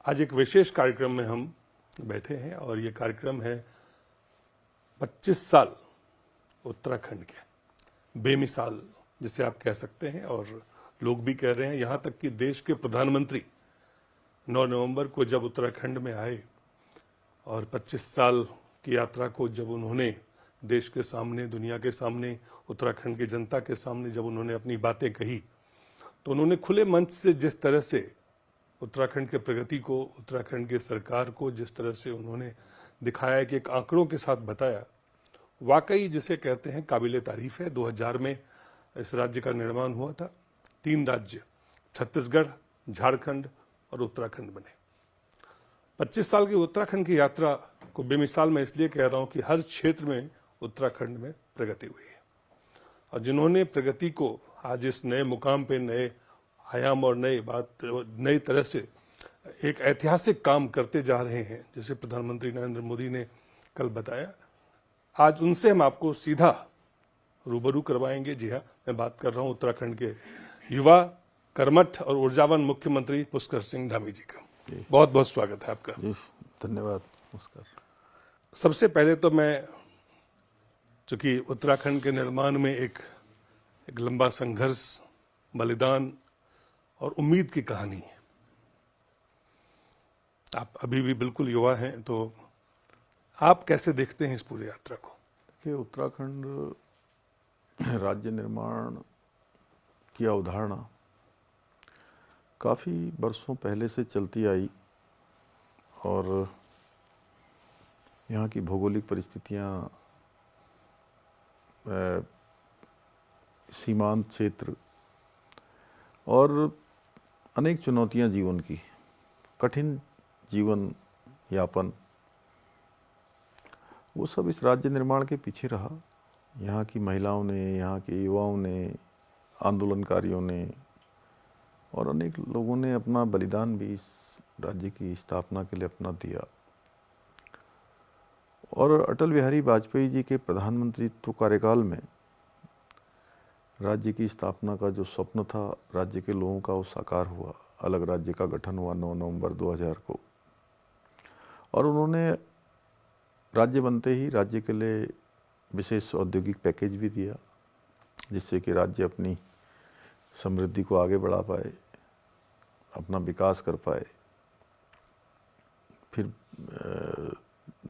आज एक विशेष कार्यक्रम में हम बैठे हैं और ये कार्यक्रम है 25 साल उत्तराखंड के, बेमिसाल जिसे आप कह सकते हैं और लोग भी कह रहे हैं। यहाँ तक कि देश के प्रधानमंत्री 9 नवंबर को जब उत्तराखंड में आए और 25 साल की यात्रा को जब उन्होंने देश के सामने, दुनिया के सामने, उत्तराखंड की जनता के सामने जब उन्होंने अपनी बातें कही, तो उन्होंने खुले मंच से जिस तरह से उत्तराखंड के प्रगति को, उत्तराखंड की सरकार को जिस तरह से उन्होंने दिखाया कि एक आंकड़ों के साथ बताया, वाकई जिसे कहते हैं काबिले तारीफ है। 2000 में इस राज्य का निर्माण हुआ था। 3 राज्य छत्तीसगढ़, झारखंड और उत्तराखंड बने। 25 साल की उत्तराखंड की यात्रा को बेमिसाल मैं इसलिए कह रहा हूं कि हर क्षेत्र में उत्तराखंड में प्रगति हुई है और जिन्होंने प्रगति को आज इस नए मुकाम पे, नए आयाम और नई तरह से एक ऐतिहासिक काम करते जा रहे हैं, जैसे प्रधानमंत्री नरेंद्र मोदी ने कल बताया। आज उनसे हम आपको सीधा रूबरू करवाएंगे। जी हाँ, मैं बात कर रहा हूं उत्तराखंड के युवा, कर्मठ और ऊर्जावान मुख्यमंत्री पुष्कर सिंह धामी जी का। बहुत बहुत स्वागत है आपका। धन्यवाद। नमस्कार। सबसे पहले तो मैं, चूंकि उत्तराखंड के निर्माण में एक लंबा संघर्ष, बलिदान और उम्मीद की कहानी है। आप अभी भी बिल्कुल युवा हैं, तो आप कैसे देखते हैं इस पूरी यात्रा को? देखिए, उत्तराखंड राज्य निर्माण की अवधारणा काफ़ी वर्षों पहले से चलती आई और यहाँ की भौगोलिक परिस्थितियाँ, सीमांत क्षेत्र और अनेक चुनौतियाँ, जीवन की कठिन जीवन यापन, वो सब इस राज्य निर्माण के पीछे रहा। यहाँ की महिलाओं ने, यहाँ के युवाओं ने, आंदोलनकारियों ने और अनेक लोगों ने अपना बलिदान भी इस राज्य की स्थापना के लिए अपना दिया। और अटल बिहारी वाजपेयी जी के प्रधानमंत्रित्व कार्यकाल में राज्य की स्थापना का जो स्वप्न था राज्य के लोगों का, वो साकार हुआ। अलग राज्य का गठन हुआ 9 नवंबर 2000 को और उन्होंने राज्य बनते ही राज्य के लिए विशेष औद्योगिक पैकेज भी दिया, जिससे कि राज्य अपनी समृद्धि को आगे बढ़ा पाए, अपना विकास कर पाए। फिर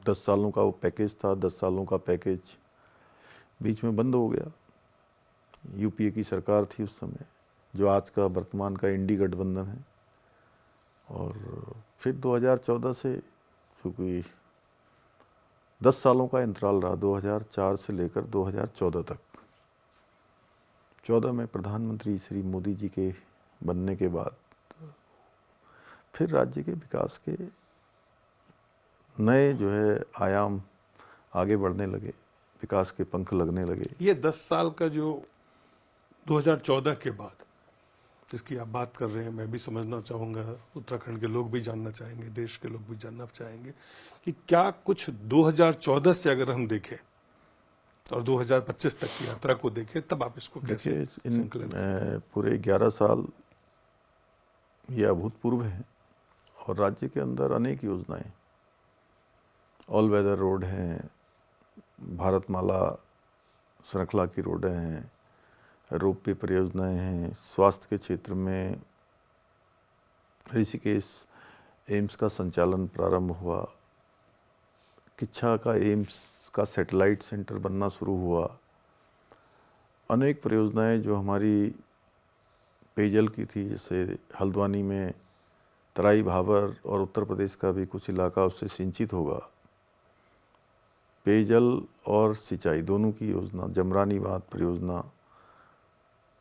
10 सालों का वो पैकेज था। 10 सालों का पैकेज बीच में बंद हो गया। यूपीए की सरकार थी उस समय, जो आज का वर्तमान का इंडी गठबंधन है। और फिर 2014 से, क्योंकि 10 सालों का अंतराल रहा, 2004 से लेकर 2014 तक। 14 में प्रधानमंत्री श्री मोदी जी के बनने के बाद फिर राज्य के विकास के नए जो है आयाम आगे बढ़ने लगे, विकास के पंख लगने लगे। ये 10 साल का जो 2014 के बाद जिसकी आप बात कर रहे हैं, मैं भी समझना चाहूँगा, उत्तराखंड के लोग भी जानना चाहेंगे, देश के लोग भी जानना चाहेंगे कि क्या कुछ 2014 से अगर हम देखें और 2025 तक की यात्रा को देखें, तब आप इसको कैसे इन पूरे 11 साल ये अभूतपूर्व हैं और राज्य के अंदर अनेक योजनाएं, ऑल वेदर रोड हैं, भारतमाला श्रृंखला की रोडें हैं, रोपवे परियोजनाएं हैं, स्वास्थ्य के क्षेत्र में ऋषिकेश एम्स का संचालन प्रारंभ हुआ, किच्छा का एम्स का सैटेलाइट सेंटर बनना शुरू हुआ। अनेक परियोजनाएं जो हमारी पेयजल की थी, जैसे हल्द्वानी में तराई भाबर और उत्तर प्रदेश का भी कुछ इलाका उससे सिंचित होगा। पेयजल और सिंचाई दोनों की योजना, जमरानी बांध परियोजना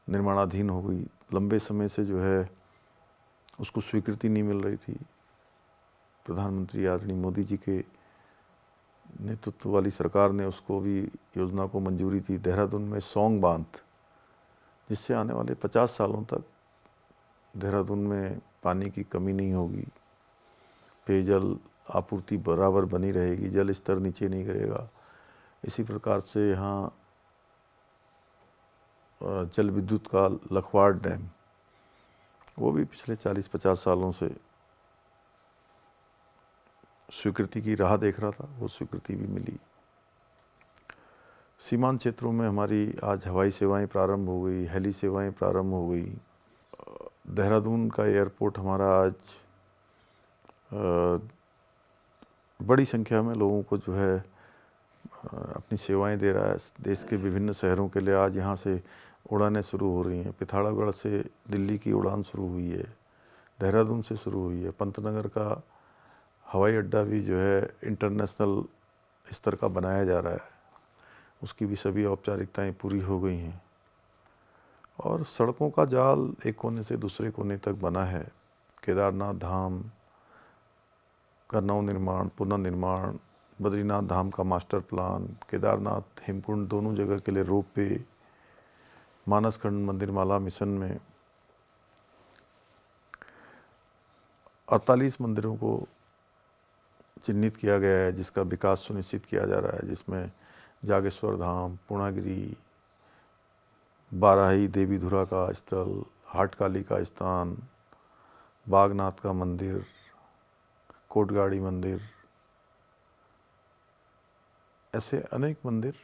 निर्माणाधीन हो गई। लंबे समय से जो है उसको स्वीकृति नहीं मिल रही थी। प्रधानमंत्री आदरणीय मोदी जी के नेतृत्व वाली सरकार ने उसको भी, योजना को मंजूरी दी। देहरादून में सौंग बांध, जिससे आने वाले 50 सालों तक देहरादून में पानी की कमी नहीं होगी, पेयजल आपूर्ति बराबर बनी रहेगी, जल स्तर नीचे नहीं गिरेगा। इसी प्रकार से यहाँ जल विद्युत का लखवाड़ डैम, वो भी पिछले 40-50 सालों से स्वीकृति की राह देख रहा था, वो स्वीकृति भी मिली। सीमांत क्षेत्रों में हमारी आज हवाई सेवाएं प्रारंभ हो गई, हेली सेवाएं प्रारंभ हो गई। देहरादून का एयरपोर्ट हमारा आज बड़ी संख्या में लोगों को जो है अपनी सेवाएं दे रहा है। देश के विभिन्न शहरों के लिए आज यहाँ से उड़ानें शुरू हो रही हैं। पिथौरागढ़ से दिल्ली की उड़ान शुरू हुई है, देहरादून से शुरू हुई है। पंतनगर का हवाई अड्डा भी जो है इंटरनेशनल स्तर का बनाया जा रहा है, उसकी भी सभी औपचारिकताएं पूरी हो गई हैं। और सड़कों का जाल एक कोने से दूसरे कोने तक बना है। केदारनाथ धाम का नवनिर्माण, पुनर्निर्माण, बद्रीनाथ धाम का मास्टर प्लान, केदारनाथ हेमकुंड दोनों जगह के लिए रोपवे, मानसखंड मंदिर माला मिशन में 48 मंदिरों को चिन्हित किया गया है, जिसका विकास सुनिश्चित किया जा रहा है, जिसमें जागेश्वर धाम, पूर्णागिरी, बाराही देवी धुरा का स्थल, हाटकाली का स्थान, बागनाथ का मंदिर, कोटगाड़ी मंदिर, ऐसे अनेक मंदिर,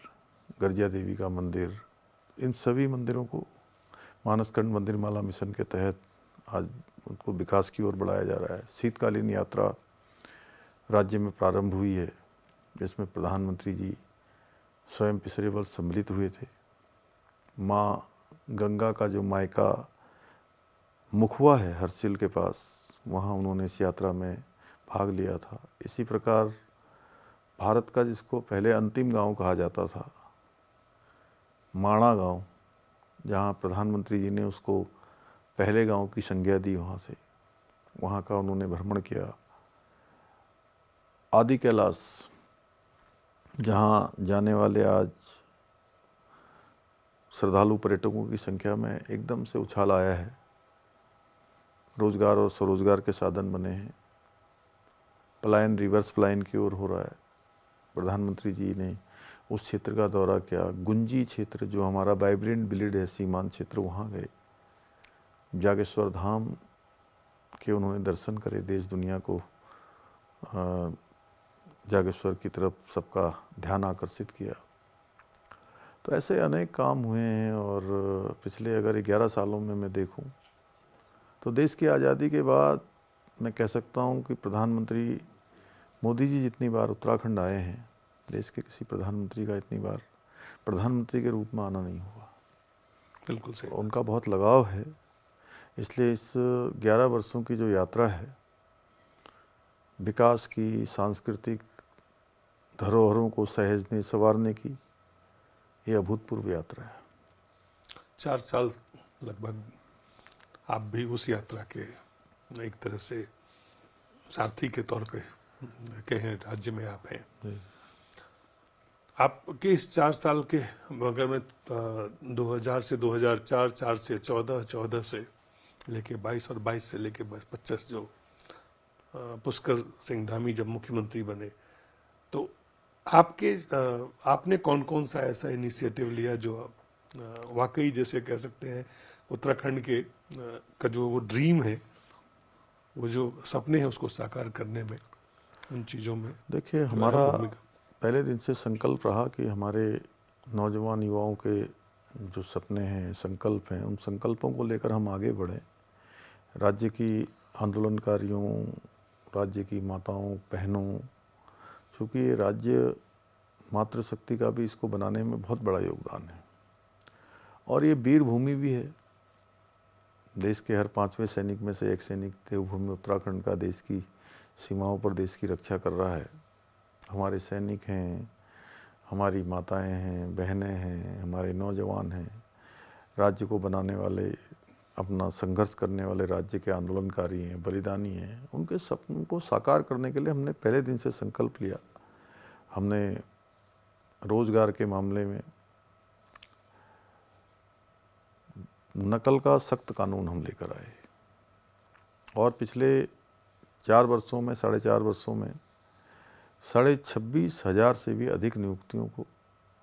गर्जिया देवी का मंदिर, इन सभी मंदिरों को मानसखंड मंदिर माला मिशन के तहत आज उनको विकास की ओर बढ़ाया जा रहा है। शीतकालीन यात्रा राज्य में प्रारंभ हुई है, जिसमें प्रधानमंत्री जी स्वयं पिछले वर्ष सम्मिलित हुए थे। माँ गंगा का जो मायका मुखवा है हरसिल के पास, वहाँ उन्होंने इस यात्रा में भाग लिया था। इसी प्रकार भारत का जिसको पहले अंतिम गांव कहा जाता था, माणा गांव, जहाँ प्रधानमंत्री जी ने उसको पहले गांव की संज्ञा दी, वहाँ का उन्होंने भ्रमण किया। आदि कैलाश, जहाँ जाने वाले आज श्रद्धालु पर्यटकों की संख्या में एकदम से उछाल आया है। रोजगार और स्वरोजगार के साधन बने हैं। पलायन रिवर्स पलायन की ओर हो रहा है। प्रधानमंत्री जी ने उस क्षेत्र का दौरा किया। गुंजी क्षेत्र जो हमारा वाइब्रेंट विलेज है, सीमांत क्षेत्र, वहाँ गए। जागेश्वर धाम के उन्होंने दर्शन करे। देश दुनिया को जागेश्वर की तरफ सबका ध्यान आकर्षित किया। तो ऐसे अनेक काम हुए हैं। और पिछले अगर 11 सालों में मैं देखूं तो देश की आज़ादी के बाद मैं कह सकता हूं कि प्रधानमंत्री मोदी जी जितनी बार उत्तराखंड आए हैं, देश के किसी प्रधानमंत्री का इतनी बार प्रधानमंत्री के रूप में आना नहीं हुआ। बिल्कुल सही। उनका बहुत लगाव है। इसलिए इस 11 वर्षों की जो यात्रा है, विकास की, सांस्कृतिक धरोहरों को सहेजने संवारने की, ये अभूतपूर्व यात्रा है। 4 साल लगभग आप भी उस यात्रा के एक तरह से सारथी के तौर पे कहें, राज्य में आप हैं। आपके इस 4 साल के अगर मैं 2000 से 2004, 4 से 14, 14 से लेके 22 और 22 से लेके 25 जो पुष्कर सिंह धामी जब मुख्यमंत्री बने, तो आपने कौन कौन सा ऐसा इनिशिएटिव लिया जो वाकई जैसे कह सकते हैं उत्तराखंड के का जो वो ड्रीम है, वो जो सपने हैं, उसको साकार करने में, उन चीज़ों में? देखिए, हमारा पहले दिन से संकल्प रहा कि हमारे नौजवान युवाओं के जो सपने हैं, संकल्प हैं, उन संकल्पों को लेकर हम आगे बढ़ें। राज्य की आंदोलनकारियों, राज्य की माताओं, बहनों, चूँकि ये राज्य मातृशक्ति का भी इसको बनाने में बहुत बड़ा योगदान है। और ये वीर भूमि भी है। देश के हर 5वें सैनिक में से एक सैनिक देवभूमि उत्तराखंड का देश की सीमाओं पर देश की रक्षा कर रहा है। हमारे सैनिक हैं, हमारी माताएं हैं, बहनें हैं, हमारे नौजवान हैं, राज्य को बनाने वाले, अपना संघर्ष करने वाले राज्य के आंदोलनकारी हैं, बलिदानी हैं। उनके सपनों को साकार करने के लिए हमने पहले दिन से संकल्प लिया। हमने रोजगार के मामले में नकल का सख्त कानून हम लेकर आए और पिछले 4 वर्षों में, 4.5 वर्षों में 26,500 से भी अधिक नियुक्तियों को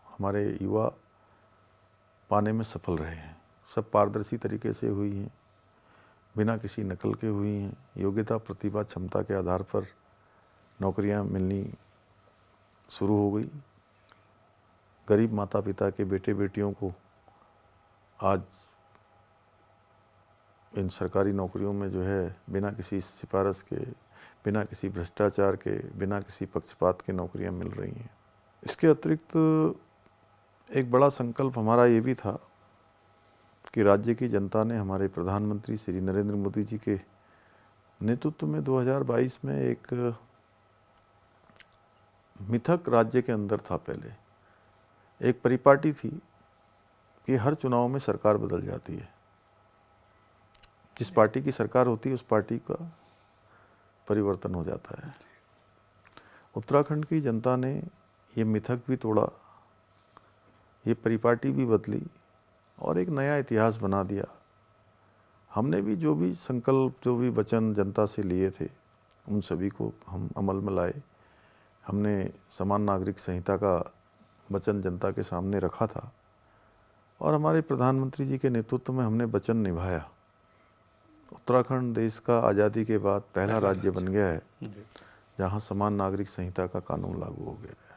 हमारे युवा पाने में सफल रहे हैं। सब पारदर्शी तरीके से हुई हैं, बिना किसी नकल के हुई हैं। योग्यता, प्रतिभा, क्षमता के आधार पर नौकरियां मिलनी शुरू हो गई। गरीब माता पिता के बेटे बेटियों को आज इन सरकारी नौकरियों में जो है बिना किसी सिफारिश के, बिना किसी भ्रष्टाचार के, बिना किसी पक्षपात के नौकरियां मिल रही हैं। इसके अतिरिक्त एक बड़ा संकल्प हमारा ये भी था कि राज्य की जनता ने हमारे प्रधानमंत्री श्री नरेंद्र मोदी जी के नेतृत्व में 2022 में एक मिथक राज्य के अंदर था। पहले एक परिपाटी थी कि हर चुनाव में सरकार बदल जाती है, जिस पार्टी की सरकार होती है उस पार्टी का परिवर्तन हो जाता है। उत्तराखंड की जनता ने ये मिथक भी तोड़ा, ये परिपाटी भी बदली और एक नया इतिहास बना दिया। हमने भी जो भी संकल्प, जो भी वचन जनता से लिए थे, उन सभी को हम अमल में लाए। हमने समान नागरिक संहिता का वचन जनता के सामने रखा था और हमारे प्रधानमंत्री जी के नेतृत्व में हमने वचन निभाया। उत्तराखंड देश का आज़ादी के बाद पहला राज्य बन गया है जहां समान नागरिक संहिता का कानून लागू हो गया है।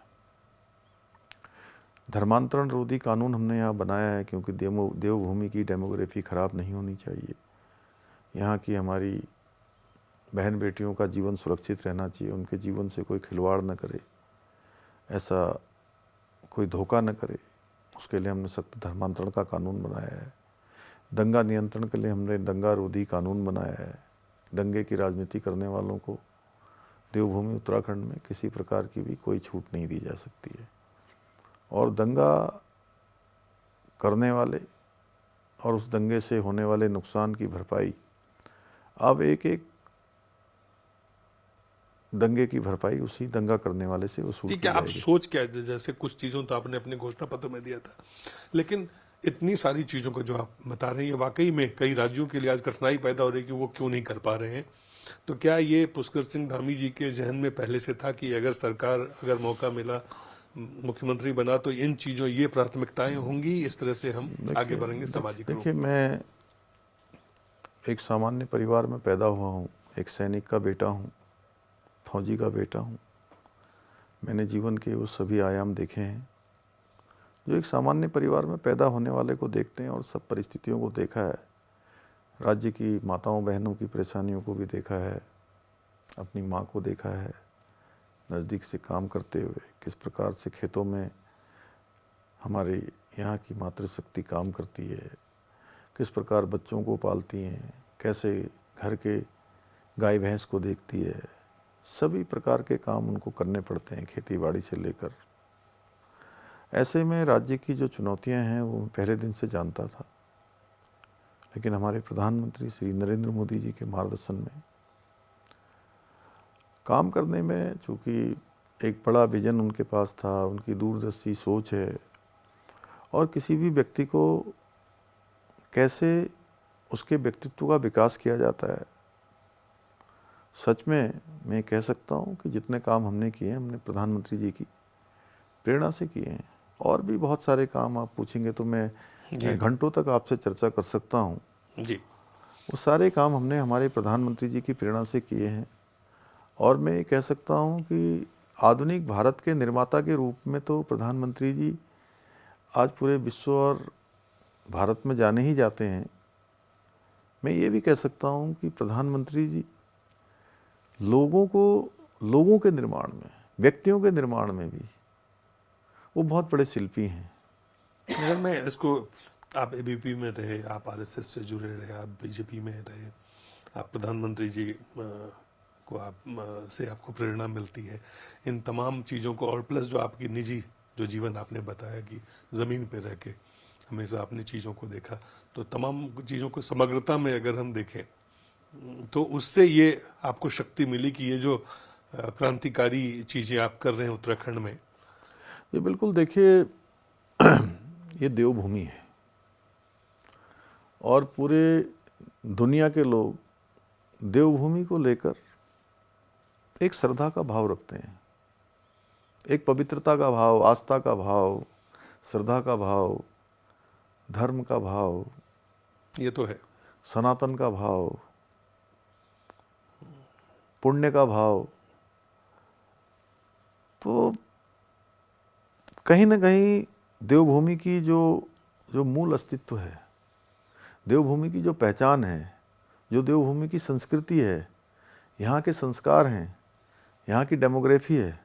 धर्मांतरण रोधी कानून हमने यहाँ बनाया है क्योंकि देवभूमि की डेमोग्राफी खराब नहीं होनी चाहिए। यहाँ की हमारी बहन बेटियों का जीवन सुरक्षित रहना चाहिए, उनके जीवन से कोई खिलवाड़ न करे, ऐसा कोई धोखा न करे। उसके लिए हमने सख्त धर्मांतरण का कानून बनाया है। दंगा नियंत्रण के लिए हमने दंगा रोधी कानून बनाया है। दंगे की राजनीति करने वालों को देवभूमि उत्तराखंड में किसी प्रकार की भी कोई छूट नहीं दी जा सकती है। और दंगा करने वाले और उस दंगे से होने वाले नुकसान की भरपाई अब एक दंगे की भरपाई उसी दंगा करने वाले से वसूल की क्या आप जाएगी। सोच क्या, जैसे कुछ चीजों तो आपने अपने घोषणा पत्र में दिया था, लेकिन इतनी सारी चीजों को जो आप बता रहे हैं वाकई में कई राज्यों के लिए आज कठिनाई पैदा हो रही है कि वो क्यों नहीं कर पा रहे हैं। तो क्या ये पुष्कर सिंह धामी जी के जहन में पहले से था कि अगर मौका मिला, मुख्यमंत्री बना, तो इन चीजों, ये प्राथमिकताएं होंगी, इस तरह से हम आगे बढ़ेंगे सामाजिक रूप देखिए, मैं एक सामान्य परिवार में पैदा हुआ हूँ, एक सैनिक का बेटा हूँ, फौजी का बेटा हूँ। मैंने जीवन के वो सभी आयाम देखे हैं जो एक सामान्य परिवार में पैदा होने वाले को देखते हैं, और सब परिस्थितियों को देखा है। राज्य की माताओं बहनों की परेशानियों को भी देखा है, अपनी माँ को देखा है नज़दीक से काम करते हुए, किस प्रकार से खेतों में हमारे यहाँ की मातृशक्ति काम करती है, किस प्रकार बच्चों को पालती हैं, कैसे घर के गाय भैंस को देखती है। सभी प्रकार के काम उनको करने पड़ते हैं, खेती बाड़ी से लेकर। ऐसे में राज्य की जो चुनौतियां हैं वो पहले दिन से जानता था, लेकिन हमारे प्रधानमंत्री श्री नरेंद्र मोदी जी के मार्गदर्शन में काम करने में, चूँकि एक बड़ा विजन उनके पास था, उनकी दूरदर्शी सोच है, और किसी भी व्यक्ति को कैसे उसके व्यक्तित्व का विकास किया जाता है। सच में मैं कह सकता हूँ कि जितने काम हमने किए हैं, हमने प्रधानमंत्री जी की प्रेरणा से किए हैं। और भी बहुत सारे काम आप पूछेंगे तो मैं घंटों तक आपसे चर्चा कर सकता हूँ जी। वो सारे काम हमने हमारे प्रधानमंत्री जी की प्रेरणा से किए हैं। और मैं ये कह सकता हूँ कि आधुनिक भारत के निर्माता के रूप में तो प्रधानमंत्री जी आज पूरे विश्व और भारत में जाने ही जाते हैं। मैं ये भी कह सकता हूँ कि प्रधानमंत्री जी लोगों के निर्माण में, व्यक्तियों के निर्माण में भी वो बहुत बड़े शिल्पी हैं। अगर मैं इसको, आप एबीपी में रहे, आप आरएसएस से जुड़े रहे, आप बीजेपी में रहे, आप प्रधानमंत्री जी को से आपको प्रेरणा मिलती है इन तमाम चीज़ों को, और प्लस जो आपकी निजी जो जीवन आपने बताया कि ज़मीन पे रह के हमेशा अपनी चीज़ों को देखा, तो तमाम चीज़ों को समग्रता में अगर हम देखें तो उससे ये आपको शक्ति मिली कि ये जो क्रांतिकारी चीज़ें आप कर रहे हैं उत्तराखंड में। ये बिल्कुल, देखिए ये देवभूमि है और पूरे दुनिया के लोग देवभूमि को लेकर एक श्रद्धा का भाव रखते हैं, एक पवित्रता का भाव, आस्था का भाव, श्रद्धा का भाव, धर्म का भाव, ये तो है, सनातन का भाव, पुण्य का भाव, तो कहीं ना कहीं देवभूमि की जो मूल अस्तित्व है, देवभूमि की जो पहचान है, जो देवभूमि की संस्कृति है, यहाँ के संस्कार हैं, यहाँ की डेमोग्राफी है,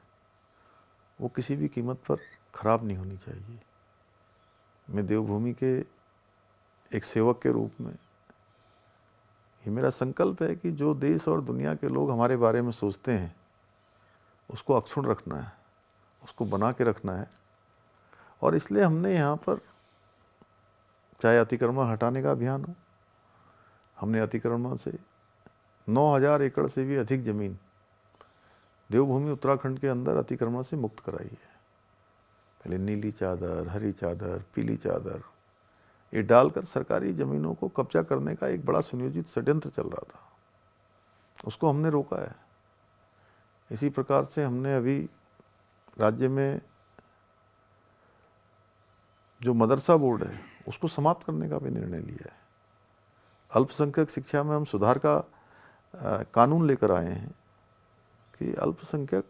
वो किसी भी कीमत पर खराब नहीं होनी चाहिए। मैं देवभूमि के एक सेवक के रूप में ये मेरा संकल्प है कि जो देश और दुनिया के लोग हमारे बारे में सोचते हैं उसको अक्षुण्ण रखना है, उसको बना के रखना है। और इसलिए हमने यहाँ पर चाहे अतिक्रमण हटाने का अभियान हो, हमने अतिक्रमण से 9,000 एकड़ से भी अधिक जमीन देवभूमि उत्तराखंड के अंदर अतिक्रमण से मुक्त कराई है। पहले नीली चादर, हरी चादर, पीली चादर ये डालकर सरकारी ज़मीनों को कब्जा करने का एक बड़ा सुनियोजित षड्यंत्र चल रहा था, उसको हमने रोका है। इसी प्रकार से हमने अभी राज्य में जो मदरसा बोर्ड है उसको समाप्त करने का भी निर्णय लिया है। अल्पसंख्यक शिक्षा में हम सुधार का कानून लेकर आए हैं कि अल्पसंख्यक,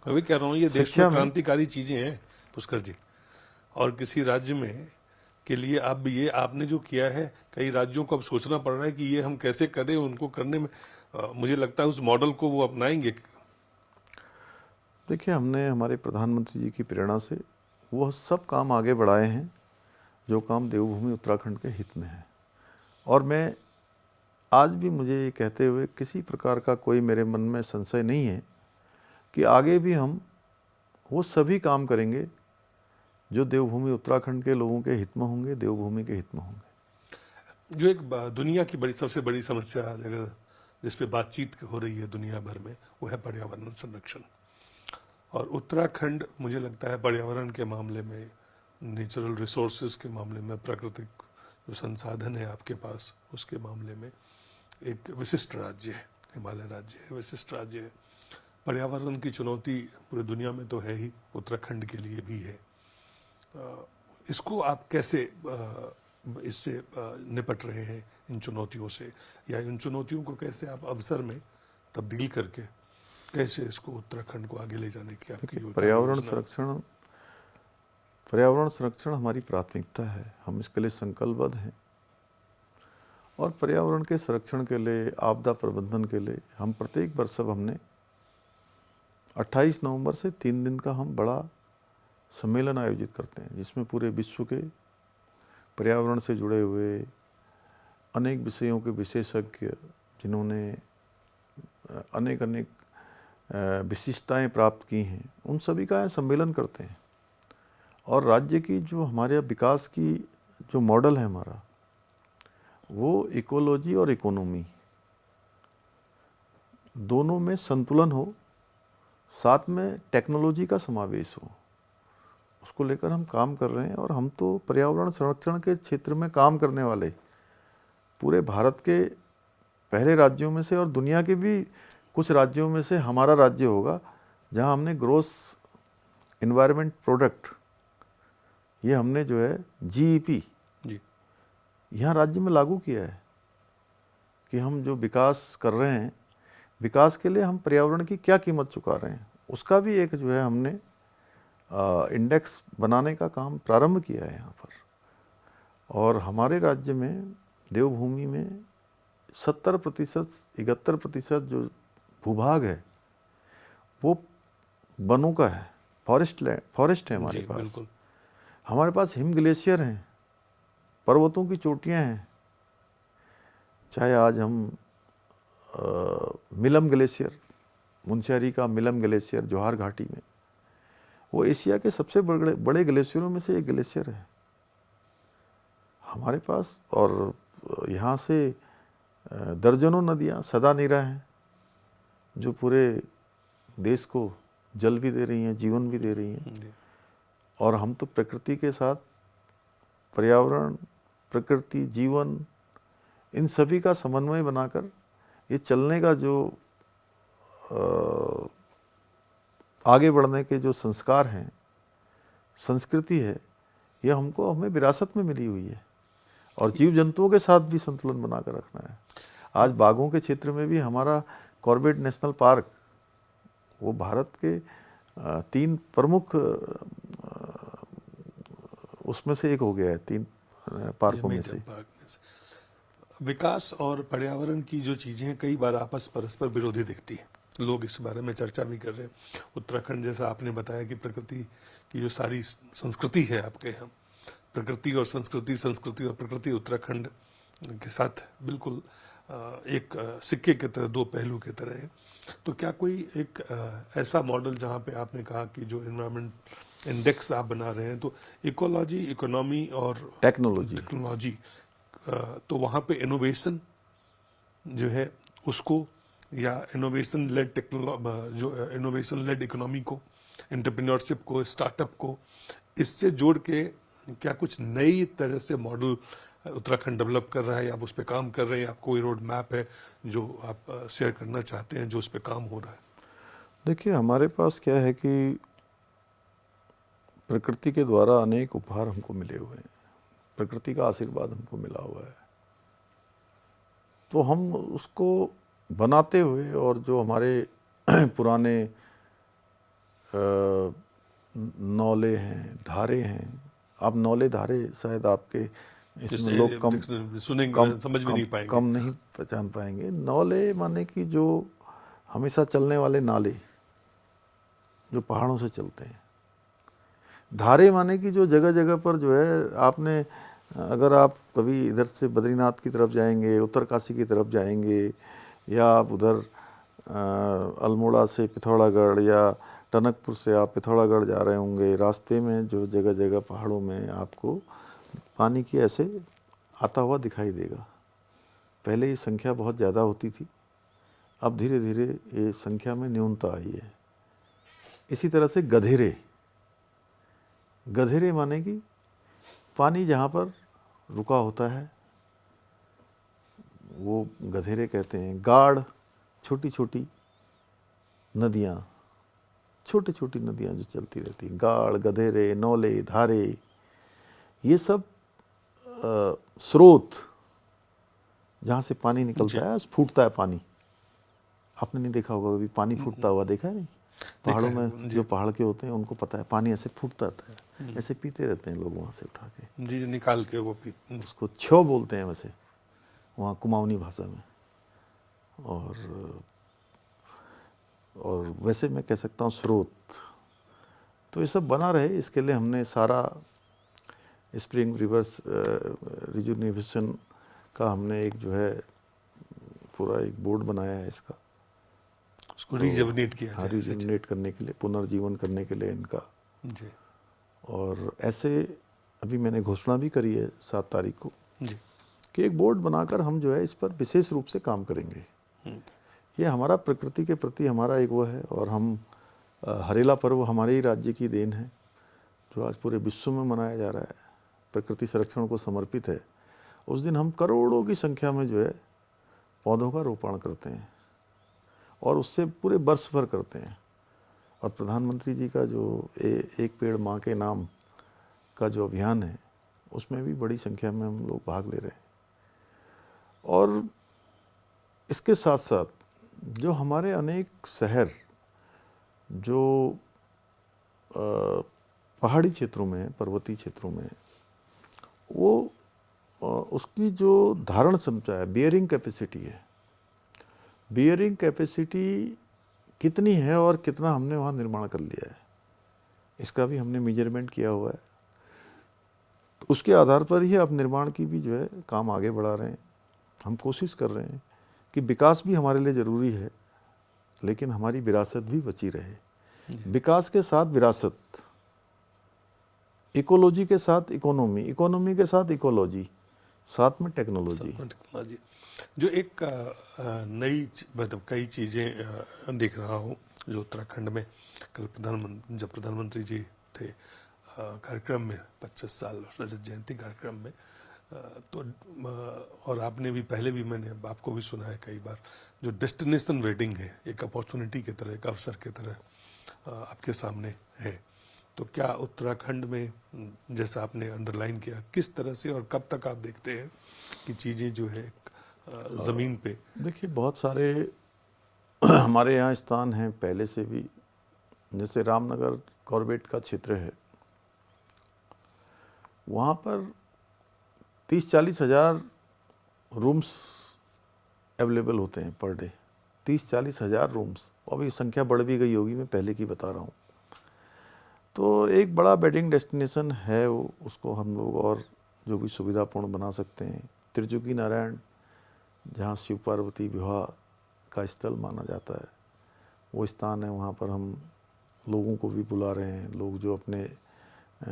अभी कह रहा हूँ ये देश शिक्षा में में क्रांतिकारी चीजें हैं पुष्कर जी, और किसी राज्य में के लिए आप भी ये आपने जो किया है, कई राज्यों को अब सोचना पड़ रहा है कि ये हम कैसे करें। उनको करने में मुझे लगता है उस मॉडल को वो अपनाएंगे। देखिए, हमने हमारे प्रधानमंत्री जी की प्रेरणा से वो सब काम आगे बढ़ाए हैं जो काम देवभूमि उत्तराखंड के हित में है। और मैं आज भी मुझे ये कहते हुए किसी प्रकार का कोई मेरे मन में संशय नहीं है कि आगे भी हम वो सभी काम करेंगे जो देवभूमि उत्तराखंड के लोगों के हित में होंगे, देवभूमि के हित में होंगे। जो एक दुनिया की बड़ी सबसे बड़ी समस्या अगर जिस पे बातचीत हो रही है दुनिया भर में, वो है पर्यावरण संरक्षण। और उत्तराखंड मुझे लगता है पर्यावरण के मामले में, नेचुरल रिसोर्सेज के मामले में, प्राकृतिक जो संसाधन है आपके पास उसके मामले में एक विशिष्ट राज्य है, हिमालय राज्य है, विशिष्ट राज्य है। पर्यावरण की चुनौती पूरी दुनिया में तो है ही, उत्तराखंड के लिए भी है। इसको आप कैसे इससे निपट रहे हैं, इन चुनौतियों से, या इन चुनौतियों को कैसे आप अवसर में तब्दील करके कैसे इसको उत्तराखंड को आगे ले जाने की आपकी योजना? पर्यावरण संरक्षण हमारी प्राथमिकता है, हम इसके लिए संकल्पबद्ध हैं। और पर्यावरण के संरक्षण के लिए, आपदा प्रबंधन के लिए हम प्रत्येक वर्ष अब हमने 28 नवंबर से 3 दिन का हम बड़ा सम्मेलन आयोजित करते हैं, जिसमें पूरे विश्व के पर्यावरण से जुड़े हुए अनेक विषयों के विशेषज्ञ, जिन्होंने अनेक विशिष्टताएं प्राप्त की हैं, उन सभी का सम्मेलन करते हैं। और राज्य की जो हमारे विकास की जो मॉडल है हमारा, वो इकोलॉजी और इकोनॉमी दोनों में संतुलन हो, साथ में टेक्नोलॉजी का समावेश हो, उसको लेकर हम काम कर रहे हैं। और हम तो पर्यावरण संरक्षण के क्षेत्र में काम करने वाले पूरे भारत के पहले राज्यों में से और दुनिया के भी कुछ राज्यों में से हमारा राज्य होगा जहां हमने ग्रॉस एनवायरनमेंट प्रोडक्ट, ये हमने जो है GEP यहाँ राज्य में लागू किया है कि हम जो विकास कर रहे हैं, विकास के लिए हम पर्यावरण की क्या कीमत चुका रहे हैं, उसका भी एक जो है हमने इंडेक्स बनाने का काम प्रारंभ किया है यहाँ पर। और हमारे राज्य में देवभूमि में 70% 71% जो भूभाग है वो वनों का है, फॉरेस्ट है हमारे पास। बिल्कुल। हमारे पास हिम ग्लेशियर हैं, पर्वतों की चोटियाँ हैं। चाहे आज हम मिलम ग्लेशियर, मुनस्यारी का मिलम ग्लेशियर जोहार घाटी में, वो एशिया के सबसे बड़े ग्लेशियरों में से एक ग्लेशियर है हमारे पास। और यहाँ से दर्जनों नदियाँ सदा नीरा हैं जो पूरे देश को जल भी दे रही हैं, जीवन भी दे रही हैं। और हम तो प्रकृति के साथ, पर्यावरण, प्रकृति, जीवन, इन सभी का समन्वय बनाकर ये चलने का जो आगे बढ़ने के जो संस्कार हैं, संस्कृति है, ये हमें विरासत में मिली हुई है। और जीव जंतुओं के साथ भी संतुलन बनाकर रखना है। आज बाघों के क्षेत्र में भी हमारा कॉर्बेट नेशनल पार्क, वो भारत के तीन प्रमुख उसमें से एक हो गया है, तीन पार्कों में से। विकास और पर्यावरण की जो चीजें हैं कई बार आपस परस्पर विरोधी दिखती है, लोग इस बारे में चर्चा भी कर रहे हैं। उत्तराखंड जैसा आपने बताया कि प्रकृति की जो सारी संस्कृति है आपके यहाँ, प्रकृति और संस्कृति, संस्कृति और प्रकृति उत्तराखंड के साथ बिल्कुल एक सिक्के के तरह, दो पहलू के तरह है। तो क्या कोई एक ऐसा मॉडल जहाँ पे आपने कहा कि जो एनवायरमेंट इंडेक्स आप बना रहे हैं, तो इकोलॉजी, इकोनॉमी और टेक्नोलॉजी, तो वहाँ पे इनोवेशन जो है उसको, या इनोवेशन लेड जो इनोवेशन लेड इकोनॉमी को, एंटरप्रेन्योरशिप को, स्टार्टअप को, इससे जोड़ के क्या कुछ नई तरह से मॉडल उत्तराखंड डेवलप कर रहा है, या आप उस पर काम कर रहे हैं, आप कोई रोड मैप है जो आप शेयर करना चाहते हैं जो उस पर काम हो रहा है? देखिए, हमारे पास क्या है कि प्रकृति के द्वारा अनेक उपहार हमको मिले हुए हैं, प्रकृति का आशीर्वाद हमको मिला हुआ है, तो हम उसको बनाते हुए, और जो हमारे पुराने नौले हैं, धारे हैं, आप नौले धारे शायद आपके इसमें लोग कम सुनेंगे, समझ भी नहीं पाएंगे, कम नहीं पहचान पाएंगे। नौले माने कि जो हमेशा चलने वाले नाले जो पहाड़ों से चलते हैं। धारे माने कि जो जगह जगह पर जो है, आपने अगर आप कभी इधर से बद्रीनाथ की तरफ जाएंगे, उत्तरकाशी की तरफ जाएंगे, या आप उधर अल्मोड़ा से पिथौरागढ़ या टनकपुर से आप पिथौरागढ़ जा रहे होंगे, रास्ते में जो जगह जगह पहाड़ों में आपको पानी की ऐसे आता हुआ दिखाई देगा। पहले ये संख्या बहुत ज़्यादा होती थी, अब धीरे धीरे ये संख्या में न्यूनता आई है। इसी तरह से गधेरे, गधेरे माने कि पानी जहाँ पर रुका होता है वो गधेरे कहते हैं। गाढ़, छोटी छोटी नदियाँ, छोटी छोटी नदियाँ जो चलती रहती हैं, गाढ़, गधेरे, नौले, धारे, ये सब स्रोत जहाँ से पानी निकलता है, फूटता है पानी। आपने नहीं देखा होगा कभी पानी फूटता हुआ, देखा है नहीं? पहाड़ों में जो पहाड़ के होते हैं उनको पता है, पानी ऐसे फूटता रहता है, ऐसे पीते रहते हैं लोग वहाँ से उठा के, जी, निकाल के वो पीते। उसको छो बोलते हैं वैसे वहाँ कुमाऊनी भाषा में। और वैसे मैं कह सकता हूँ स्रोत। तो ये सब बना रहे, इसके लिए हमने सारा स्प्रिंग रिवर्स रिजुविनेशन का हमने एक जो है पूरा एक बोर्ड बनाया है इसका, उसको रिजुविनेट किया जाए, रिजुविनेट करने के लिए, पुनर्जीवन करने के लिए इनका जी। और ऐसे अभी मैंने घोषणा भी करी है 7 तारीख को जी कि एक बोर्ड बनाकर हम जो है इस पर विशेष रूप से काम करेंगे। ये हमारा प्रकृति के प्रति हमारा एक वो है, और हम हरेला पर्व हमारे ही राज्य की देन है जो आज पूरे विश्व में मनाया जा रहा है, प्रकृति संरक्षण को समर्पित है। उस दिन हम करोड़ों की संख्या में जो है पौधों का रोपण करते हैं, और उससे पूरे वर्ष भर करते हैं। और प्रधानमंत्री जी का जो एक पेड़ माँ के नाम का जो अभियान है, उसमें भी बड़ी संख्या में हम लोग भाग ले रहे हैं। और इसके साथ साथ जो हमारे अनेक शहर जो पहाड़ी क्षेत्रों में, पर्वतीय क्षेत्रों में, वो उसकी जो धारण क्षमता है, बियरिंग कैपेसिटी है, बियरिंग कैपेसिटी कितनी है और कितना हमने वहाँ निर्माण कर लिया है, इसका भी हमने मेजरमेंट किया हुआ है। उसके आधार पर ही अब निर्माण की भी जो है काम आगे बढ़ा रहे हैं। हम कोशिश कर रहे हैं कि विकास भी हमारे लिए ज़रूरी है, लेकिन हमारी विरासत भी बची रहे। विकास के साथ विरासत, इकोलॉजी के साथ इकोनॉमी, इकोनॉमी के साथ इकोलॉजी, साथ में टेक्नोलॉजी। जो एक नई मतलब कई चीज़ें देख रहा हूँ जो उत्तराखंड में कल जब प्रधानमंत्री जी थे कार्यक्रम में 25 साल रजत जयंती कार्यक्रम में, तो और आपने भी पहले भी मैंने आपको भी सुना है कई बार, जो डेस्टिनेशन वेडिंग है एक अपॉर्चुनिटी की तरह, एक अवसर की तरह आपके सामने है। तो क्या उत्तराखंड में, जैसा आपने अंडरलाइन किया, किस तरह से और कब तक आप देखते हैं कि चीज़ें जो है ज़मीन पे? देखिए, बहुत सारे हमारे यहाँ स्थान हैं पहले से भी जैसे रामनगर कॉर्बेट का क्षेत्र है, वहाँ पर 30-40 हज़ार रूम्स अवेलेबल होते हैं पर डे। 30-40 हज़ार रूम्स, अभी संख्या बढ़ भी गई होगी, मैं पहले की बता रहा हूँ। तो एक बड़ा वेडिंग डेस्टिनेशन है वो, उसको हम लोग और जो भी सुविधापूर्ण बना सकते हैं। त्रिजुगी नारायण, जहाँ शिव पार्वती विवाह का स्थल माना जाता है, वो स्थान है। वहाँ पर हम लोगों को भी बुला रहे हैं। लोग जो अपने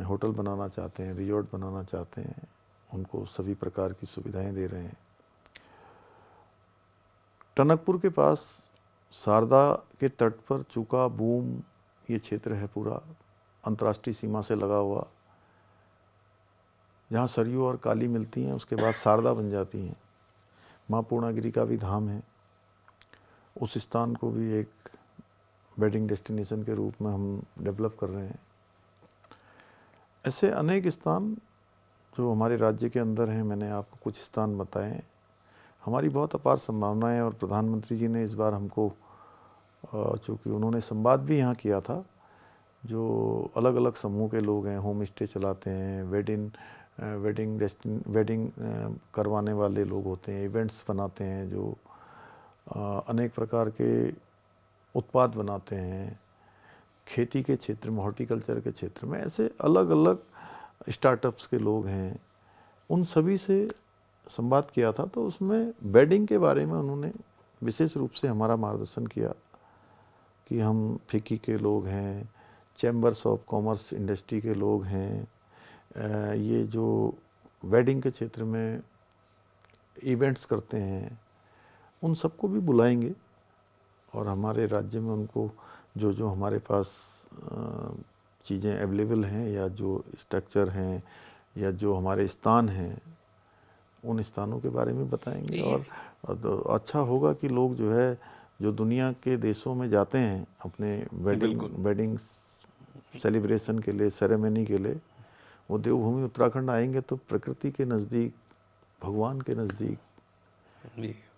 होटल बनाना चाहते हैं, रिजॉर्ट बनाना चाहते हैं, उनको सभी प्रकार की सुविधाएं दे रहे हैं। टनकपुर के पास शारदा के तट पर चूका बूम ये क्षेत्र है, पूरा अंतर्राष्ट्रीय सीमा से लगा हुआ, जहाँ सरयू और काली मिलती हैं, उसके बाद शारदा बन जाती हैं। माँ पूर्णागिरी का भी धाम है। उस स्थान को भी एक वेडिंग डेस्टिनेशन के रूप में हम डेवलप कर रहे हैं। ऐसे अनेक स्थान जो हमारे राज्य के अंदर हैं, मैंने आपको कुछ स्थान बताए हैं। हमारी बहुत अपार संभावनाएं, और प्रधानमंत्री जी ने इस बार हमको, चूँकि उन्होंने संवाद भी यहाँ किया था, जो अलग अलग समूह के लोग हैं, होम स्टे चलाते हैं, वेडिंग करवाने वाले लोग होते हैं, इवेंट्स बनाते हैं, जो अनेक प्रकार के उत्पाद बनाते हैं, खेती के क्षेत्र में, हॉर्टिकल्चर के क्षेत्र में, ऐसे अलग अलग स्टार्टअप्स के लोग हैं, उन सभी से संवाद किया था। तो उसमें वेडिंग के बारे में उन्होंने विशेष रूप से हमारा मार्गदर्शन किया कि हम फिक्की के लोग हैं, चैम्बर्स ऑफ कॉमर्स इंडस्ट्री के लोग हैं, ये जो वेडिंग के क्षेत्र में इवेंट्स करते हैं, उन सबको भी बुलाएंगे, और हमारे राज्य में उनको जो जो हमारे पास चीज़ें अवेलेबल हैं, या जो स्ट्रक्चर हैं, या जो हमारे स्थान हैं, उन स्थानों के बारे में बताएंगे। और तो अच्छा होगा कि लोग जो है, जो दुनिया के देशों में जाते हैं अपने वेडिंग सेलिब्रेशन के लिए, सेरेमनी के लिए, वो देवभूमि उत्तराखंड आएंगे तो प्रकृति के नज़दीक, भगवान के नज़दीक,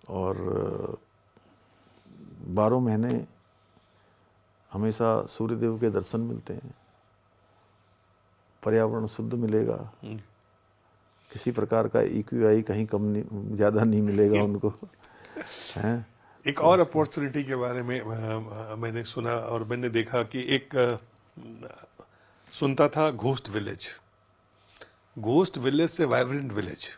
और 12 महीने हमेशा सूर्यदेव के दर्शन मिलते हैं, पर्यावरण शुद्ध मिलेगा, किसी प्रकार का EQI कहीं कम नहीं, ज़्यादा नहीं मिलेगा उनको, हैं। एक और अपॉर्चुनिटी के बारे में मैंने सुना और मैंने देखा कि एक सुनता था घोस्ट विलेज से वाइब्रेंट विलेज।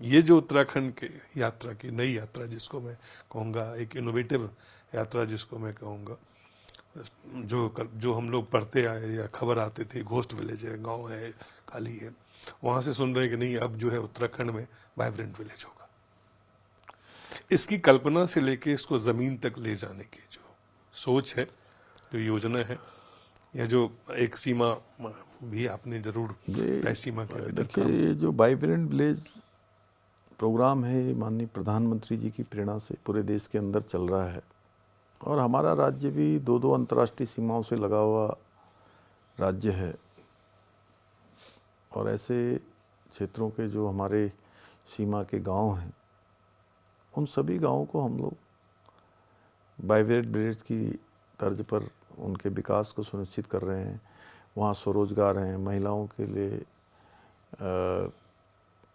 ये जो उत्तराखंड के यात्रा की नई यात्रा जिसको मैं कहूँगा, एक इनोवेटिव यात्रा जिसको मैं कहूँगा, जो हम लोग पढ़ते आए या खबर आते थे, घोस्ट विलेज है, गांव है, खाली है, वहाँ से सुन रहे हैं कि नहीं, अब जो है उत्तराखंड में वाइब्रेंट विलेज होगा। इसकी कल्पना से लेके इसको ज़मीन तक ले जाने की जो सोच है, जो योजना है, या जो एक सीमा भी आपने जरूर तय सीमा के, देखिए, ये जो वाइब्रेंट विलेज प्रोग्राम है, ये माननीय प्रधानमंत्री जी की प्रेरणा से पूरे देश के अंदर चल रहा है, और हमारा राज्य भी 2-2 अंतर्राष्ट्रीय सीमाओं से लगा हुआ राज्य है। और ऐसे क्षेत्रों के जो हमारे सीमा के गांव हैं, उन सभी गांवों को हम लोग वाइब्रेंट विलेज की तर्ज पर उनके विकास को सुनिश्चित कर रहे हैं। वहाँ स्वरोजगार हैं, महिलाओं के लिए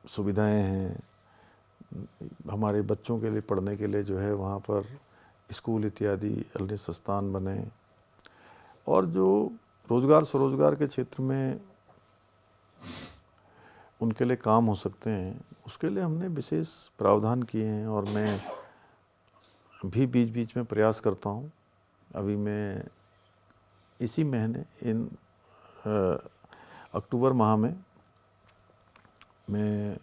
सुविधाएं हैं, हमारे बच्चों के लिए पढ़ने के लिए जो है वहाँ पर स्कूल इत्यादि अन्य संस्थान बने, और जो रोजगार स्वरोजगार के क्षेत्र में उनके लिए काम हो सकते हैं, उसके लिए हमने विशेष प्रावधान किए हैं। और मैं भी बीच बीच में प्रयास करता हूँ। अभी मैं इसी महीने अक्टूबर माह में मैं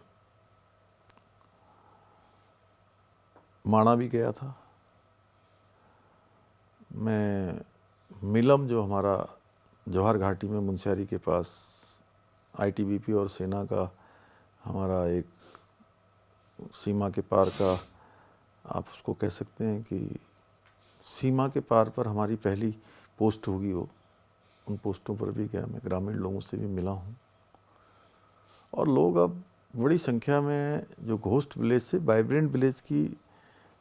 माणा भी गया था। मैं मिलम, जो हमारा जवाहर घाटी में मुंशियारी के पास ITBP और सेना का हमारा एक सीमा के पार का, आप उसको कह सकते हैं कि सीमा के पार पर हमारी पहली पोस्ट होगी वो, उन पोस्टों पर भी गया। मैं ग्रामीण लोगों से भी मिला हूँ, और लोग अब बड़ी संख्या में जो घोस्ट विलेज से वाइब्रेंट विलेज की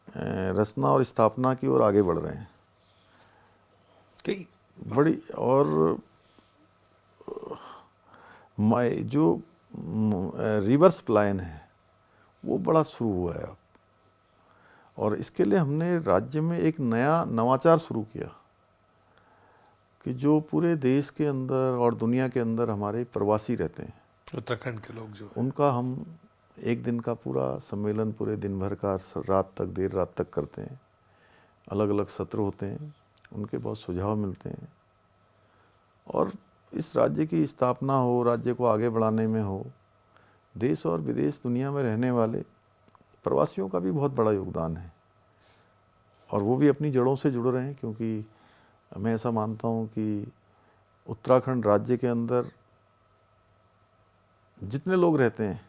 रचना और स्थापना की ओर आगे बढ़ रहे हैं। कई बड़ी और जो रिवर्स प्लान है वो बड़ा शुरू हुआ है अब, और इसके लिए हमने राज्य में एक नया नवाचार शुरू किया कि जो पूरे देश के अंदर और दुनिया के अंदर हमारे प्रवासी रहते हैं, उत्तराखंड के लोग जो हैं, उनका हम एक दिन का पूरा सम्मेलन पूरे दिन भर का रात तक देर रात तक करते हैं। अलग अलग सत्र होते हैं, उनके बहुत सुझाव मिलते हैं, और इस राज्य की स्थापना हो, राज्य को आगे बढ़ाने में हो, देश और विदेश दुनिया में रहने वाले प्रवासियों का भी बहुत बड़ा योगदान है, और वो भी अपनी जड़ों से जुड़ रहे हैं। क्योंकि मैं ऐसा मानता हूँ कि उत्तराखंड राज्य के अंदर जितने लोग रहते हैं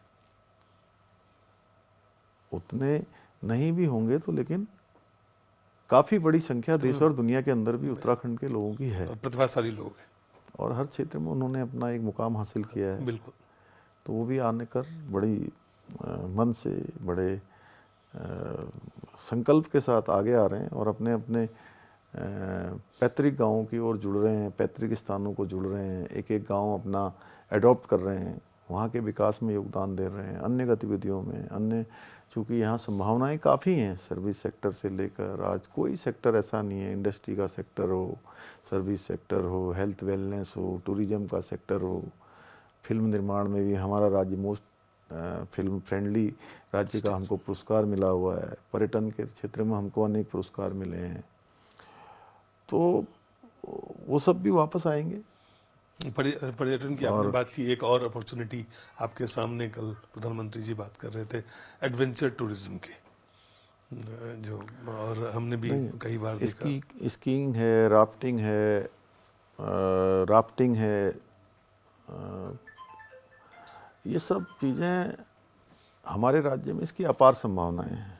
उतने नहीं भी होंगे तो, लेकिन काफ़ी बड़ी संख्या देश और दुनिया के अंदर भी उत्तराखंड के लोगों की है, प्रतिभाशाली लोग हैं। और हर क्षेत्र में उन्होंने अपना एक मुकाम हासिल किया है। बिल्कुल। तो वो भी आने कर बड़ी मन से, बड़े संकल्प के साथ आगे आ रहे हैं, और अपने अपने पैतृक गांवों की ओर जुड़ रहे हैं, पैतृक स्थानों को जुड़ रहे हैं, एक एक गांव अपना एडॉप्ट कर रहे हैं, वहाँ के विकास में योगदान दे रहे हैं, अन्य गतिविधियों में, अन्य, चूँकि यहाँ संभावनाएं काफ़ी हैं, सर्विस सेक्टर से लेकर आज कोई सेक्टर ऐसा नहीं है, इंडस्ट्री का सेक्टर हो, सर्विस सेक्टर हो, हेल्थ वेलनेस हो, टूरिज्म का सेक्टर हो, फिल्म निर्माण में भी हमारा राज्य मोस्ट फिल्म फ्रेंडली राज्य का हमको पुरस्कार मिला हुआ है, पर्यटन के क्षेत्र में हमको अनेक पुरस्कार मिले हैं। तो वो सब भी वापस आएंगे। पर्यटन की आपने बात की, एक और अपॉर्चुनिटी आपके सामने कल प्रधानमंत्री जी बात कर रहे थे एडवेंचर टूरिज्म की, जो, और हमने भी कई बार देखा। स्कीइंग है, राफ्टिंग है, ये सब चीज़ें हमारे राज्य में इसकी अपार संभावनाएं हैं।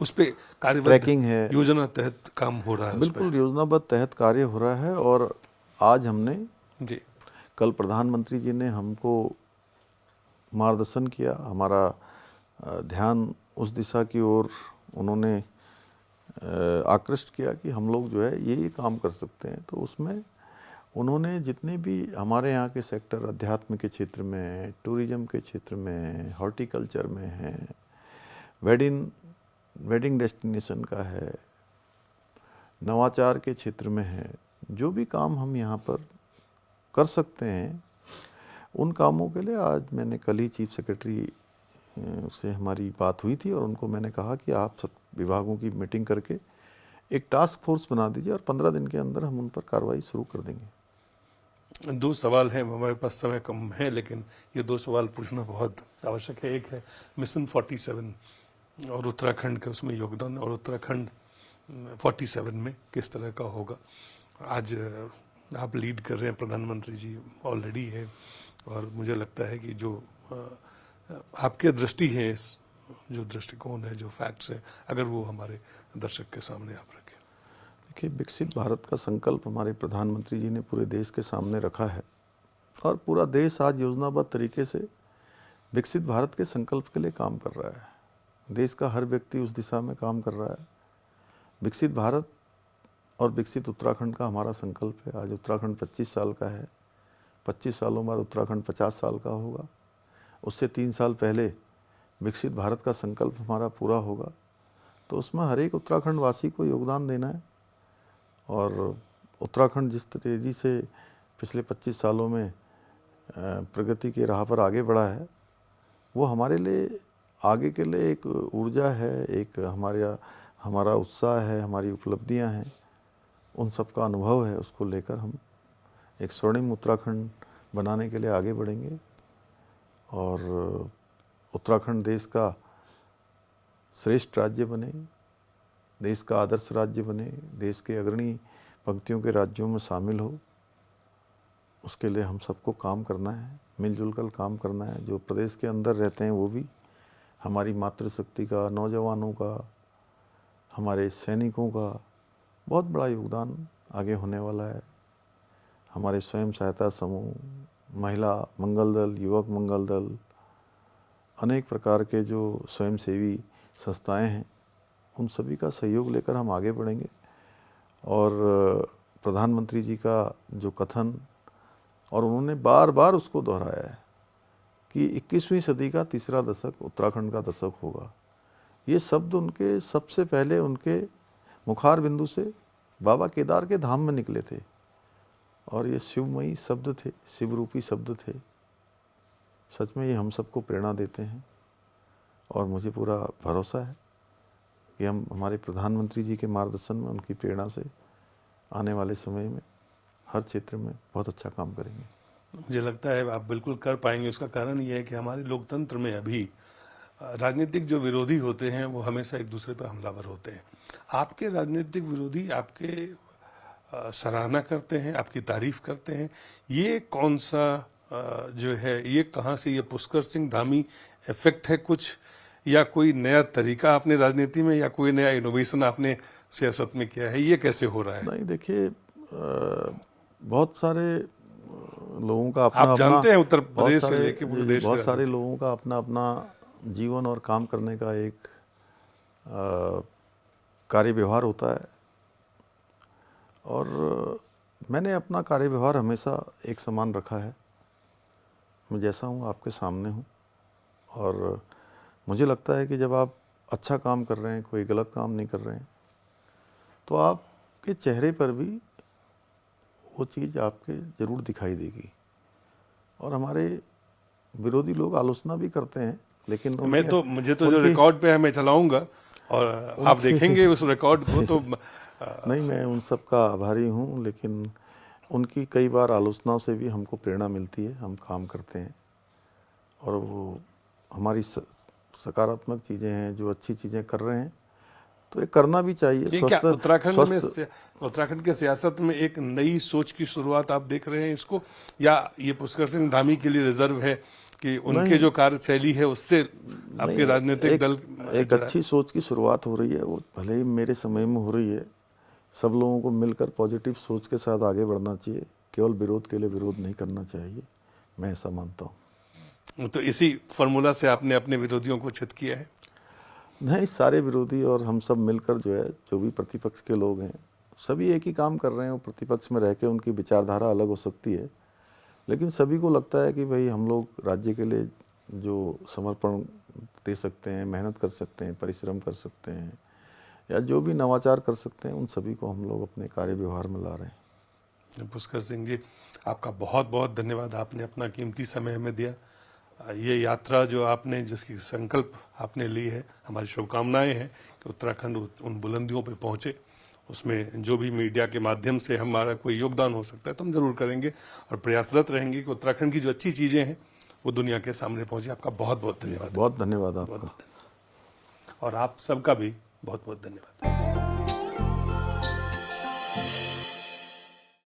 उस पे ट्रैकिंग है, योजना तहत काम हो रहा है। बिल्कुल योजनाबद्ध तहत कार्य हो रहा है, और आज हमने जी, कल प्रधानमंत्री जी ने हमको मार्गदर्शन किया, हमारा ध्यान उस दिशा की ओर उन्होंने आकृष्ट किया कि हम लोग जो है ये काम कर सकते हैं। तो उसमें उन्होंने जितने भी हमारे यहाँ के सेक्टर, अध्यात्म के क्षेत्र में, टूरिज्म के क्षेत्र में, हॉर्टिकल्चर में है, वेडिंग डेस्टिनेशन का है, नवाचार के क्षेत्र में है, जो भी काम हम यहाँ पर कर सकते हैं, उन कामों के लिए आज मैंने कल ही चीफ सेक्रेटरी से हमारी बात हुई थी, और उनको मैंने कहा कि आप सब विभागों की मीटिंग करके एक टास्क फोर्स बना दीजिए, और 15 दिन के अंदर हम उन पर कार्रवाई शुरू कर देंगे। 2 सवाल हैं, हमारे पास समय कम है, लेकिन ये 2 सवाल पूछना बहुत आवश्यक है। एक है मिशन 47 और उत्तराखंड के उसमें योगदान, और उत्तराखंड 47 में किस तरह का होगा। आज आप लीड कर रहे हैं, प्रधानमंत्री जी ऑलरेडी है, और मुझे लगता है कि जो आपके दृष्टि है, इस जो दृष्टिकोण है, जो फैक्ट्स है, अगर वो हमारे दर्शक के सामने आप रखें। देखिए, विकसित भारत का संकल्प हमारे प्रधानमंत्री जी ने पूरे देश के सामने रखा है, और पूरा देश आज योजनाबद्ध तरीके से विकसित भारत के संकल्प के लिए काम कर रहा है। देश का हर व्यक्ति उस दिशा में काम कर रहा है। विकसित भारत और विकसित उत्तराखंड का हमारा संकल्प है। आज उत्तराखंड 25 साल का है, 25 सालों बाद उत्तराखंड 50 साल का होगा। उससे 3 साल पहले विकसित भारत का संकल्प हमारा पूरा होगा। तो उसमें हर एक उत्तराखंड वासी को योगदान देना है, और उत्तराखंड जिस तेज़ी से पिछले 25 सालों में प्रगति की राह पर आगे बढ़ा है, वो हमारे लिए आगे के लिए एक ऊर्जा है, एक हमारा उत्साह है, हमारी उपलब्धियां हैं, उन सब का अनुभव है। उसको लेकर हम एक स्वर्णिम उत्तराखंड बनाने के लिए आगे बढ़ेंगे, और उत्तराखंड देश का श्रेष्ठ राज्य बने, देश का आदर्श राज्य बने, देश के अग्रणी पंक्तियों के राज्यों में शामिल हो। उसके लिए हम सबको काम करना है, मिलजुल कर काम करना है। जो प्रदेश के अंदर रहते हैं वो भी, हमारी मातृशक्ति का, नौजवानों का, हमारे सैनिकों का बहुत बड़ा योगदान आगे होने वाला है। हमारे स्वयं सहायता समूह, महिला मंगल दल, युवक मंगल दल, अनेक प्रकार के जो स्वयंसेवी संस्थाएं हैं, उन सभी का सहयोग लेकर हम आगे बढ़ेंगे। और प्रधानमंत्री जी का जो कथन, और उन्होंने बार बार उसको दोहराया है कि 21वीं सदी का तीसरा दशक उत्तराखंड का दशक होगा, ये शब्द उनके सबसे पहले उनके मुखार बिंदु से बाबा केदार के धाम में निकले थे। और ये शिवमयी शब्द थे, शिवरूपी शब्द थे। सच में ये हम सबको प्रेरणा देते हैं। और मुझे पूरा भरोसा है कि हम हमारे प्रधानमंत्री जी के मार्गदर्शन में, उनकी प्रेरणा से आने वाले समय में हर क्षेत्र में बहुत अच्छा काम करेंगे। मुझे लगता है आप बिल्कुल कर पाएंगे। उसका कारण ये है कि हमारे लोकतंत्र में अभी राजनीतिक जो विरोधी होते हैं वो हमेशा एक दूसरे पर हमलावर होते हैं। आपके राजनीतिक विरोधी आपके सराहना करते हैं, आपकी तारीफ करते हैं। ये कौन सा जो है, ये कहाँ से, ये पुष्कर सिंह धामी इफेक्ट है कुछ, या कोई नया तरीका आपने राजनीति में, या कोई नया इनोवेशन आपने सियासत में किया है? ये कैसे हो रहा है? नहीं, देखिए, बहुत सारे लोगों का अपना आप जानते हैं उत्तर बहुत प्रदेश से सारे लेके पूरे देश बहुत में सारे लोगों का अपना अपना जीवन और काम करने का एक कार्य व्यवहार होता है। और मैंने अपना कार्य व्यवहार हमेशा एक समान रखा है। मैं जैसा हूँ आपके सामने हूँ। और मुझे लगता है कि जब आप अच्छा काम कर रहे हैं, कोई गलत काम नहीं कर रहे हैं, तो आपके चेहरे पर भी वो चीज़ आपके ज़रूर दिखाई देगी। और हमारे विरोधी लोग आलोचना भी करते हैं, लेकिन मुझे तो जो रिकॉर्ड पे है मैं चलाऊंगा, और आप देखेंगे उस रिकॉर्ड को। तो नहीं, मैं उन सब का आभारी हूँ, लेकिन उनकी कई बार आलोचना से भी हमको प्रेरणा मिलती है। हम काम करते हैं और वो हमारी सकारात्मक चीज़ें हैं, जो अच्छी चीज़ें कर रहे हैं, तो ये करना भी चाहिए। क्या उत्तराखंड के सियासत में एक नई सोच की शुरुआत आप देख रहे हैं इसको, या ये पुष्कर सिंह धामी के लिए रिजर्व है कि उनके जो कार्यशैली है उससे आपके राजनीतिक दल एक अच्छी सोच की शुरुआत हो रही है। वो भले ही मेरे समय में हो रही है। सब लोगों को मिलकर पॉजिटिव सोच के साथ आगे बढ़ना चाहिए। केवल विरोध के लिए विरोध नहीं करना चाहिए, मैं ऐसा मानता हूँ। तो इसी फॉर्मूला से आपने अपने विरोधियों को चित किया है? नहीं, सारे विरोधी और हम सब मिलकर जो है, जो भी प्रतिपक्ष के लोग हैं, सभी एक ही काम कर रहे हैं। वो प्रतिपक्ष में रह के उनकी विचारधारा अलग हो सकती है, लेकिन सभी को लगता है कि भाई हम लोग राज्य के लिए जो समर्पण दे सकते हैं, मेहनत कर सकते हैं, परिश्रम कर सकते हैं, या जो भी नवाचार कर सकते हैं, उन सभी को हम लोग अपने कार्य व्यवहार में ला रहे हैं। पुष्कर सिंह जी, आपका बहुत बहुत धन्यवाद। आपने अपना कीमती समय हमें दिया। ये यात्रा जो आपने, जिसकी संकल्प आपने ली है, हमारी शुभकामनाएं हैं कि उत्तराखंड उन बुलंदियों पे पहुंचे। उसमें जो भी मीडिया के माध्यम से हमारा कोई योगदान हो सकता है तो हम जरूर करेंगे, और प्रयासरत रहेंगे कि उत्तराखंड की जो अच्छी चीज़ें हैं वो दुनिया के सामने पहुंचे। आपका बहुत बहुत धन्यवाद। बहुत धन्यवाद आपका। और आप सबका भी बहुत बहुत धन्यवाद।